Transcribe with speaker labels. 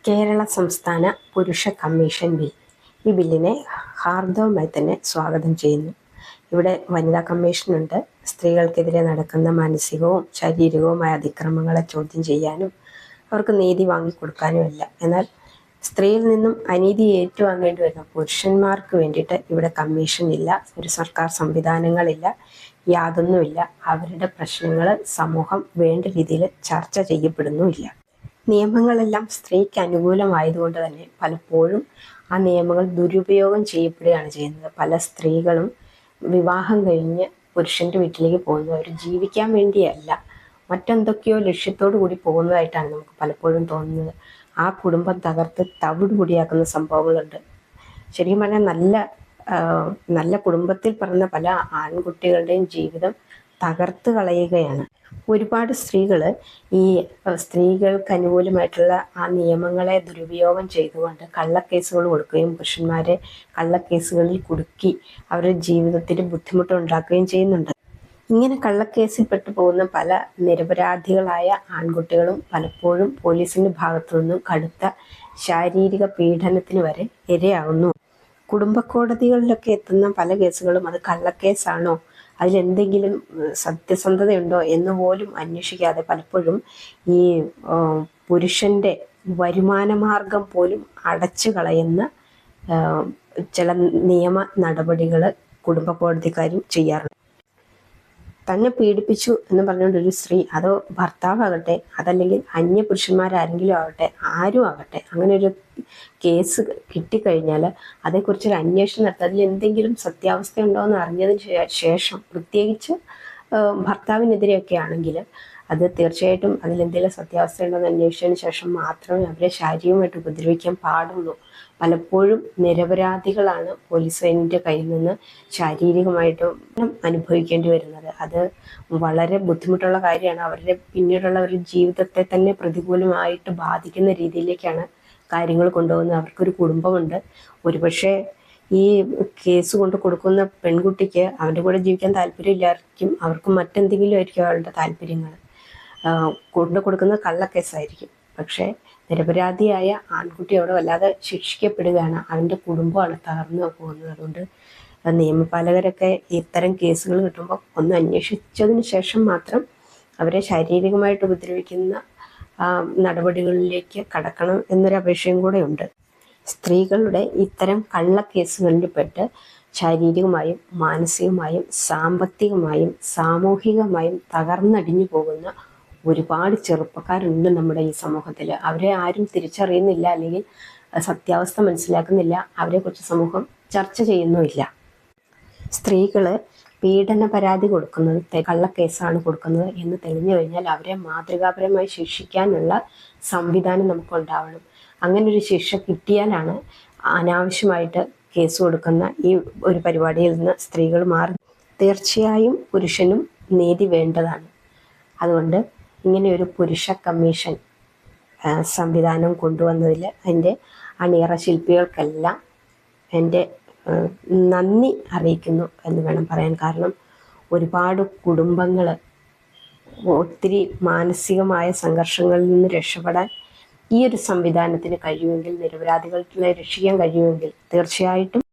Speaker 1: കേരള സംസ്ഥാന പുരുഷ commission bill. ഈ ബില്ലിനെ ഹാർദവമായി തന്നെ സ്വാഗതം ചെയ്യുന്നു. ഇവിടെ വനിതാ കമ്മീഷനുണ്ട്. സ്ത്രീകൾക്കെതിരെ നടക്കുന്ന മാനസികവും ശാരീരികവുമായ അതിക്രമങ്ങളെ ചോദ്യം ചെയ്യാനും അവർക്ക് നീതി വാങ്ങിക്കൊടുക്കാനുമല്ല. എന്നാൽ സ്ത്രീയിൽ നിന്നും അനീതി ഏറ്റുവാങ്ങേണ്ടി വരുന്ന പുരുഷന്മാർക്ക് വേണ്ടിയിട്ട് ഇവിടെ കമ്മീഷൻ ഇല്ല, ഒരു സർക്കാർ സംവിധാനങ്ങളില്ല, യാതൊന്നുമില്ല. അവരുടെ പ്രശ്നങ്ങൾ സമൂഹം വേണ്ട രീതിയിൽ ചർച്ച ചെയ്യപ്പെടുന്നുമില്ല. നിയമങ്ങളെല്ലാം സ്ത്രീക്ക് അനുകൂലമായതുകൊണ്ട് തന്നെ പലപ്പോഴും ആ നിയമങ്ങൾ ദുരുപയോഗം ചെയ്യപ്പെടുകയാണ് ചെയ്യുന്നത്. പല സ്ത്രീകളും വിവാഹം കഴിഞ്ഞ് പുരുഷൻ്റെ വീട്ടിലേക്ക് പോകുന്നത് അവർ ജീവിക്കാൻ വേണ്ടിയല്ല, മറ്റെന്തൊക്കെയോ ലക്ഷ്യത്തോടു കൂടി പോകുന്നതായിട്ടാണ് നമുക്ക് പലപ്പോഴും തോന്നുന്നത്. ആ കുടുംബം തകർത്ത് തവിട് പൊടിയാക്കുന്ന സംഭവങ്ങളുണ്ട്. ശരിക്കും പറഞ്ഞാൽ നല്ല കുടുംബത്തിൽ പറഞ്ഞ പല ആൺകുട്ടികളുടെയും ജീവിതം തകർത്ത് കളയുകയാണ്. ഒരുപാട് സ്ത്രീകൾ ഈ സ്ത്രീകൾക്ക് അനുകൂലമായിട്ടുള്ള ആ നിയമങ്ങളെ ദുരുപയോഗം ചെയ്തുകൊണ്ട് കള്ളക്കേസുകൾ കൊടുക്കുകയും പുരുഷന്മാരെ കള്ളക്കേസുകളിൽ കുടുക്കി അവരുടെ ജീവിതത്തിൽ ബുദ്ധിമുട്ടുണ്ടാക്കുകയും ചെയ്യുന്നുണ്ട്. ഇങ്ങനെ കള്ളക്കേസിൽ പെട്ടു പോകുന്ന പല നിരപരാധികളായ ആൺകുട്ടികളും പലപ്പോഴും പോലീസിൻ്റെ ഭാഗത്തു നിന്നും കടുത്ത ശാരീരിക പീഡനത്തിന് വരെ ഇരയാകുന്നു. കുടുംബ കോടതികളിലൊക്കെ എത്തുന്ന പല കേസുകളും അത് കള്ളക്കേസാണോ, അതിലെന്തെങ്കിലും സത്യസന്ധതയുണ്ടോ എന്ന് പോലും അന്വേഷിക്കാതെ പലപ്പോഴും ഈ പുരുഷൻ്റെ വരുമാനമാർഗം പോലും അടച്ചു കളയുന്ന ചില നിയമ നടപടികൾ കുടുംബ കോടതിക്കാരും ചെയ്യാറുണ്ട്. തന്നെ പീഡിപ്പിച്ചു എന്ന് പറഞ്ഞുകൊണ്ട് ഒരു സ്ത്രീ, അതോ ഭർത്താവാകട്ടെ അതല്ലെങ്കിൽ അന്യ പുരുഷന്മാരാരെങ്കിലും ആവട്ടെ, ആരും ആകട്ടെ, അങ്ങനെ ഒരു കേസ് കിട്ടിക്കഴിഞ്ഞാൽ അതേക്കുറിച്ചൊരു അന്വേഷണം നടത്തുക, അതിൽ എന്തെങ്കിലും സത്യാവസ്ഥ ഉണ്ടോ എന്ന് അറിഞ്ഞതിന് ശേഷം, പ്രത്യേകിച്ച് ഭർത്താവിനെതിരെയൊക്കെ ആണെങ്കിൽ അത് തീർച്ചയായിട്ടും അതിലെന്തെങ്കിലും സത്യാവസ്ഥ ഉണ്ടോ എന്ന് അന്വേഷിച്ചതിന് ശേഷം മാത്രമേ അവരെ ശാരീരികമായിട്ട് ഉപദ്രവിക്കാൻ പാടുള്ളൂ. പലപ്പോഴും നിരപരാധികളാണ് പോലീസിൻ്റെ കയ്യിൽ നിന്ന് ശാരീരികമായിട്ടും അനുഭവിക്കേണ്ടി വരുന്നത്. അത് വളരെ ബുദ്ധിമുട്ടുള്ള കാര്യമാണ്. അവരുടെ പിന്നീടുള്ള ഒരു ജീവിതത്തെ തന്നെ പ്രതികൂലമായിട്ട് ബാധിക്കുന്ന രീതിയിലേക്കാണ് കാര്യങ്ങൾ കൊണ്ടുപോകുന്നത്. അവർക്കൊരു കുടുംബമുണ്ട്. ഒരുപക്ഷെ ഈ കേസ് കൊണ്ട് കൊടുക്കുന്ന പെൺകുട്ടിക്ക് അവൻ്റെ കൂടെ ജീവിക്കാൻ താല്പര്യമില്ലായിരിക്കും, അവർക്ക് മറ്റെന്തെങ്കിലും ആയിരിക്കും അവരുടെ താല്പര്യങ്ങൾ. കൊണ്ട് കൊടുക്കുന്നത് കള്ളക്കേസായിരിക്കും. പക്ഷേ നിരപരാധിയായ ആൺകുട്ടി അവിടെ വല്ലാതെ ശിക്ഷിക്കപ്പെടുകയാണ്, അവൻ്റെ കുടുംബമാണ് തകർന്നു പോകുന്നത്. അതുകൊണ്ട് നിയമപാലകരൊക്കെ ഇത്തരം കേസുകൾ കിട്ടുമ്പോൾ ഒന്ന് അന്വേഷിച്ചതിന് ശേഷം മാത്രം അവരെ ശാരീരികമായിട്ട് ഉപദ്രവിക്കുന്ന നടപടികളിലേക്ക് കടക്കണം എന്നൊരു അപേക്ഷയും കൂടെ ഉണ്ട്. സ്ത്രീകളുടെ ഇത്തരം കള്ളക്കേസുകളിൽ പെട്ട് ശാരീരികമായും മാനസികമായും സാമ്പത്തികമായും സാമൂഹികമായും തകർന്നടിഞ്ഞു പോകുന്ന ഒരുപാട് ചെറുപ്പക്കാരുണ്ട് നമ്മുടെ ഈ സമൂഹത്തിൽ. അവരെ ആരും തിരിച്ചറിയുന്നില്ല, അല്ലെങ്കിൽ സത്യാവസ്ഥ മനസ്സിലാക്കുന്നില്ല, അവരെക്കുറിച്ച് സമൂഹം ചർച്ച ചെയ്യുന്നുമില്ല. സ്ത്രീകൾ പീഡന പരാതി കൊടുക്കുന്നത് കള്ളക്കേസാണ് കൊടുക്കുന്നത് എന്ന് തെളിഞ്ഞു കഴിഞ്ഞാൽ അവരെ മാതൃകാപരമായി ശിക്ഷിക്കാനുള്ള സംവിധാനം നമുക്കുണ്ടാവണം. അങ്ങനെ ഒരു ശിക്ഷ കിട്ടിയാലാണ് അനാവശ്യമായിട്ട് കേസ് കൊടുക്കുന്ന ഈ ഒരു പരിപാടിയിൽ നിന്ന് സ്ത്രീകൾ മാറി. തീർച്ചയായും പുരുഷനും നീതി വേണ്ടതാണ്. അതുകൊണ്ട് ഇങ്ങനെയൊരു പുരുഷ കമ്മീഷൻ സംവിധാനം കൊണ്ടുവന്നതിൽ എൻ്റെ അണിയറ ശില്പികൾക്കെല്ലാം എൻ്റെ നന്ദി അറിയിക്കുന്നു എന്ന് വേണം പറയാൻ. കാരണം ഒരുപാട് കുടുംബങ്ങൾ ഒത്തിരി മാനസികമായ സംഘർഷങ്ങളിൽ നിന്ന് രക്ഷപ്പെടാൻ ഈ ഒരു സംവിധാനത്തിന് കഴിയുമെങ്കിൽ, നിരപരാധികളെ രക്ഷിക്കാൻ കഴിയുമെങ്കിൽ തീർച്ചയായിട്ടും